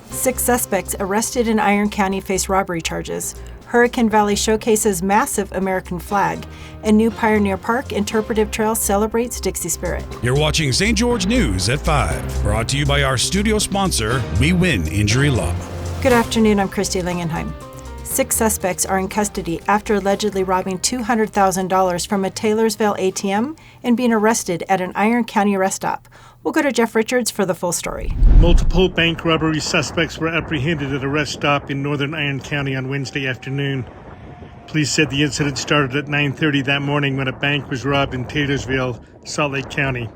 6 suspects arrested in Iron County face robbery charges. Hurricane Valley showcases massive American flag, and new Pioneer Park interpretive trail celebrates Dixie spirit. You're watching St. George News at 5, brought to you by our studio sponsor, We Win Injury Law. Good afternoon, I'm Christy Langenheim. 6 suspects are in custody after allegedly robbing $200,000 from a Taylorsville ATM and being arrested at an Iron County rest stop. We'll go to Jeff Richards for the full story. Multiple bank robbery suspects were apprehended at a rest stop in northern Iron County on Wednesday afternoon. Police said the incident started at 9:30 that morning when a bank was robbed in Taylorsville, Salt Lake County.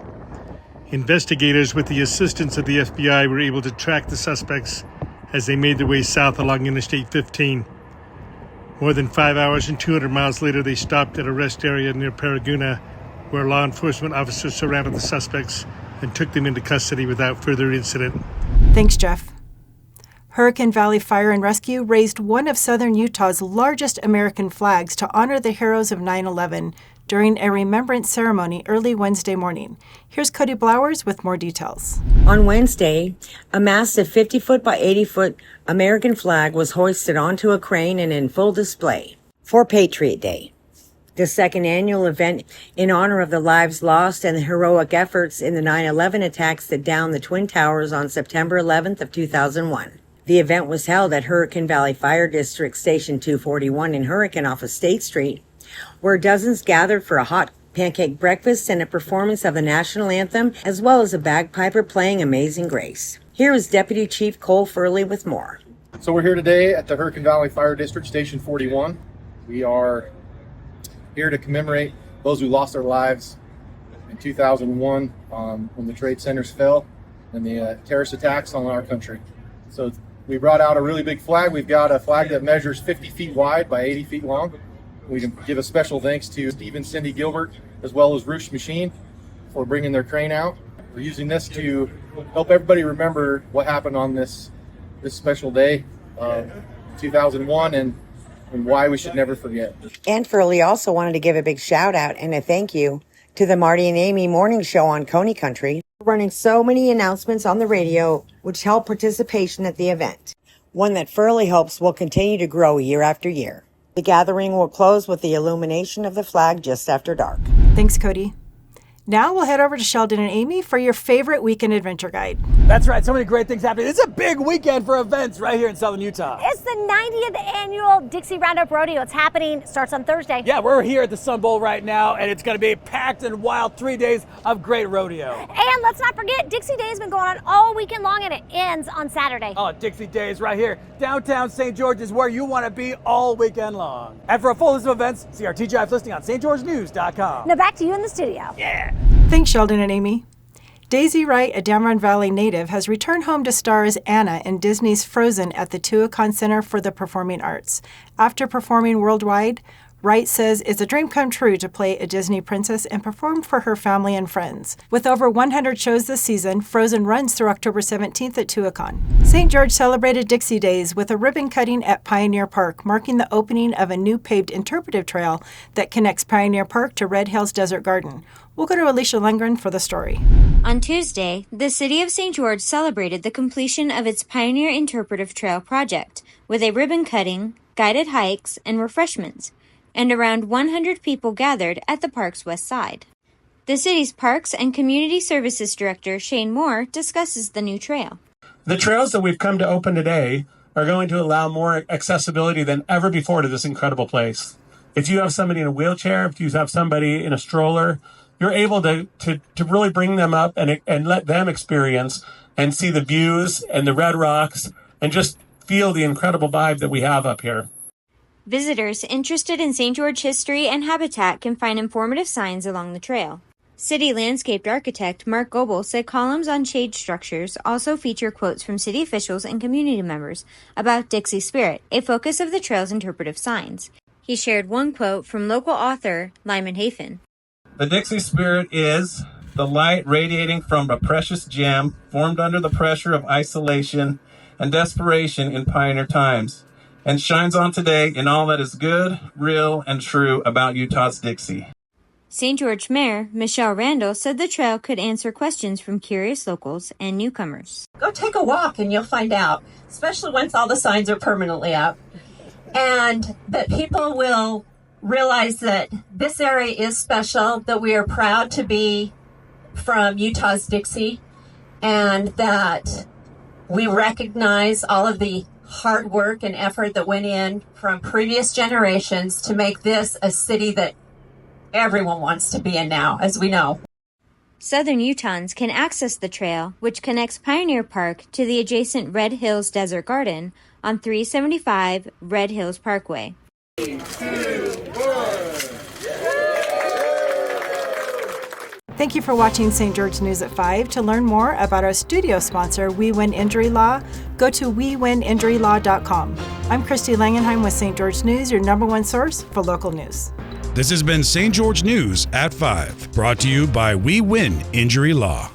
Investigators, with the assistance of the FBI, were able to track the suspects as they made their way south along Interstate 15. More than 5 hours and 200 miles later, they stopped at a rest area near Paraguna, where law enforcement officers surrounded the suspects and took them into custody without further incident. Thanks, Jeff. Hurricane Valley Fire and Rescue raised one of southern Utah's largest American flags to honor the heroes of 9/11 during a remembrance ceremony early Wednesday morning. Here's Cody Blowers with more details. On Wednesday, a massive 50-foot by 80-foot American flag was hoisted onto a crane and in full display for Patriot Day, the second annual event in honor of the lives lost and the heroic efforts in the 9/11 attacks that downed the Twin Towers on September 11th of 2001. The event was held at Hurricane Valley Fire District Station 241 in Hurricane off of State Street, where dozens gathered for a hot pancake breakfast and a performance of the national anthem, as well as a bagpiper playing Amazing Grace. Here is Deputy Chief Cole Furley with more. So we're here today at the Hurricane Valley Fire District Station 41. We are here to commemorate those who lost their lives in 2001 when the Trade Centers fell and the terrorist attacks on our country. So we brought out a really big flag. We've got a flag that measures 50 feet wide by 80 feet long. We can give a special thanks to Steve and Cindy Gilbert, as well as Roosh Machine, for bringing their crane out. We're using this to help everybody remember what happened on this special day, 2001, and why we should never forget. And Furley also wanted to give a big shout out and a thank you to the Marty and Amy morning show on Coney Country, running so many announcements on the radio, which help participation at the event, one that Furley hopes will continue to grow year after year. The gathering will close with the illumination of the flag just after dark. Thanks, Cody. Now we'll head over to Sheldon and Amy for your favorite weekend adventure guide. That's right, so many great things happening. It's a big weekend for events right here in southern Utah. It's the 90th annual Dixie Roundup Rodeo. It's happening, starts on Thursday. Yeah, we're here at the Sun Bowl right now, and it's going to be packed and wild 3 days of great rodeo. And let's not forget, Dixie Day has been going on all weekend long, and it ends on Saturday. Oh, Dixie Day is right here. Downtown St. George is where you want to be all weekend long. And for a full list of events, see our TGIF listing on stgeorgenews.com. Now back to you in the studio. Yeah. Thanks, Sheldon and Amy. Daisy Wright, a Dameron Valley native, has returned home to star as Anna in Disney's Frozen at the Tuacahn Center for the Performing Arts. After performing worldwide, Wright says it's a dream come true to play a Disney princess and perform for her family and friends. With over 100 shows this season, Frozen runs through October 17th at Tuacahn. St. George celebrated Dixie Days with a ribbon cutting at Pioneer Park, marking the opening of a new paved interpretive trail that connects Pioneer Park to Red Hills Desert Garden. We'll go to Alicia Lundgren for the story. On Tuesday, the city of St. George celebrated the completion of its Pioneer Interpretive Trail project with a ribbon cutting, guided hikes, and refreshments, and around 100 people gathered at the park's west side. The city's Parks and Community Services Director, Shane Moore, discusses the new trail. The trails that we've come to open today are going to allow more accessibility than ever before to this incredible place. If you have somebody in a wheelchair, if you have somebody in a stroller, you're able to really bring them up and let them experience and see the views and the red rocks and just feel the incredible vibe that we have up here. Visitors interested in St. George history and habitat can find informative signs along the trail. City landscape architect Mark Goebel said columns on shade structures also feature quotes from city officials and community members about Dixie spirit, a focus of the trail's interpretive signs. He shared one quote from local author Lyman Hafen. The Dixie spirit is the light radiating from a precious gem formed under the pressure of isolation and desperation in pioneer times, and shines on today in all that is good, real, and true about Utah's Dixie. St. George Mayor Michelle Randall said the trail could answer questions from curious locals and newcomers. Go take a walk and you'll find out, especially once all the signs are permanently up, and that people will realize that this area is special, that we are proud to be from Utah's Dixie, and that we recognize all of the hard work and effort that went in from previous generations to make this a city that everyone wants to be in now, as we know. Southern Utahns can access the trail, which connects Pioneer Park to the adjacent Red Hills Desert Garden on 375 Red Hills Parkway. 3, 2, 1. Thank you for watching St. George News at 5. To learn more about our studio sponsor, We Win Injury Law, go to wewininjurylaw.com. I'm Christy Langenheim with St. George News, your #1 source for local news. This has been St. George News at 5, brought to you by We Win Injury Law.